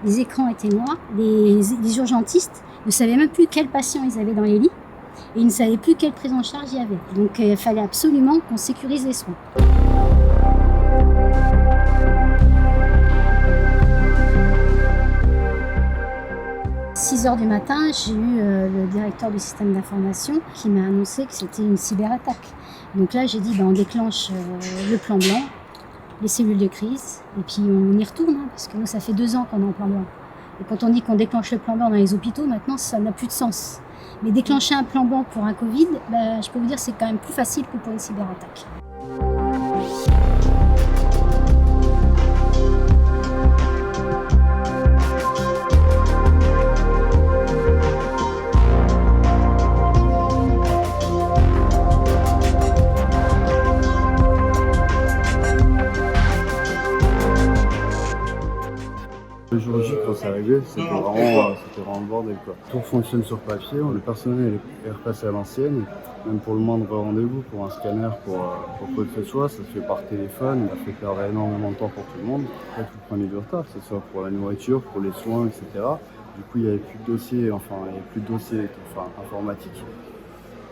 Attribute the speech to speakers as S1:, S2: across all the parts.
S1: Les écrans étaient noirs, les urgentistes ne savaient même plus quels patients ils avaient dans les lits et ils ne savaient plus quelle prise en charge il y avait. Donc il fallait absolument qu'on sécurise les soins. À 6h du matin, j'ai eu le directeur du système d'information qui m'a annoncé que c'était une cyberattaque. Donc là, j'ai dit on déclenche le plan blanc, les cellules de crise, et puis on y retourne, parce que nous, ça fait 2 ans qu'on est en plan blanc. Et quand on dit qu'on déclenche le plan blanc dans les hôpitaux, maintenant, ça n'a plus de sens. Mais déclencher un plan blanc pour un Covid, je peux vous dire que c'est quand même plus facile que pour une cyberattaque.
S2: Le jour J, quand c'est arrivé, c'était vraiment le bordel, quoi. Tout fonctionne sur papier, le personnel est repassé à l'ancienne. Même pour le moindre rendez-vous, pour un scanner, pour quoi que ce soit, ça se fait par téléphone. Ça fait perdre énormément de temps pour tout le monde. Après, vous prenez du retard, que ce soit pour la nourriture, pour les soins, etc. Du coup, il n'y avait plus de dossiers, informatiques.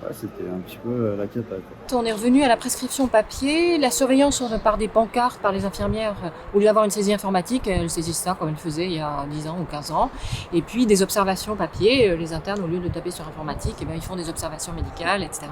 S2: Ouais, c'était un petit peu la cata, quoi.
S3: On est revenu à la prescription papier, la surveillance par des pancartes, par les infirmières. Au lieu d'avoir une saisie informatique, elles saisissent ça comme elles faisaient il y a 10 ans ou 15 ans. Et puis des observations papier, les internes, au lieu de taper sur informatique, ils font des observations médicales, etc.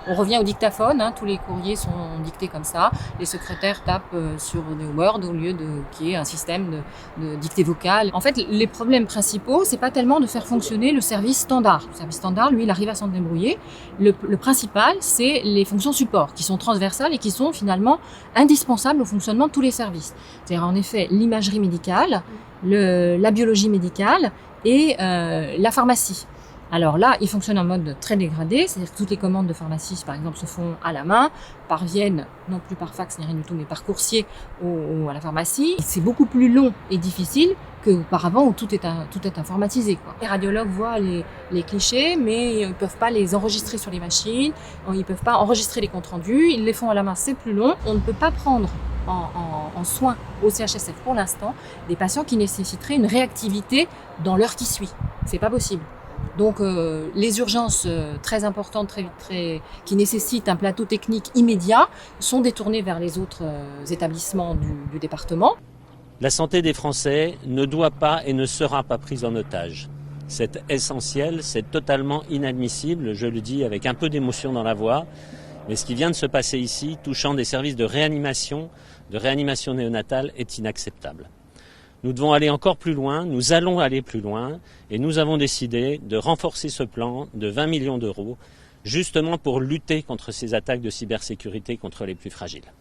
S3: On revient au dictaphone, tous les courriers sont dictés comme ça. Les secrétaires tapent sur des Word au lieu qu'il y ait un système de dictée vocale. En fait, les problèmes principaux, c'est pas tellement de faire fonctionner le service standard. Le service standard, lui, il arrive à s'en débrouiller. Le principal, c'est les fonctions support qui sont transversales et qui sont finalement indispensables au fonctionnement de tous les services. C'est-à-dire en effet l'imagerie médicale, la biologie médicale et la pharmacie. Alors là, il fonctionne en mode très dégradé, c'est-à-dire que toutes les commandes de pharmacie, par exemple, se font à la main, parviennent, non plus par fax ni rien du tout, mais par coursier à la pharmacie. C'est beaucoup plus long et difficile qu'auparavant où tout est informatisé, quoi. Les radiologues voient les clichés, mais ils ne peuvent pas les enregistrer sur les machines, ils ne peuvent pas enregistrer les comptes rendus, ils les font à la main, c'est plus long. On ne peut pas prendre en soins au CHSF pour l'instant des patients qui nécessiteraient une réactivité dans l'heure qui suit. C'est pas possible. Donc les urgences très importantes, qui nécessitent un plateau technique immédiat, sont détournées vers les autres établissements du département.
S4: La santé des Français ne doit pas et ne sera pas prise en otage. C'est essentiel, c'est totalement inadmissible, je le dis avec un peu d'émotion dans la voix, mais ce qui vient de se passer ici, touchant des services de réanimation néonatale, est inacceptable. Nous devons aller encore plus loin, nous allons aller plus loin et nous avons décidé de renforcer ce plan de 20 millions d'euros justement pour lutter contre ces attaques de cybersécurité contre les plus fragiles.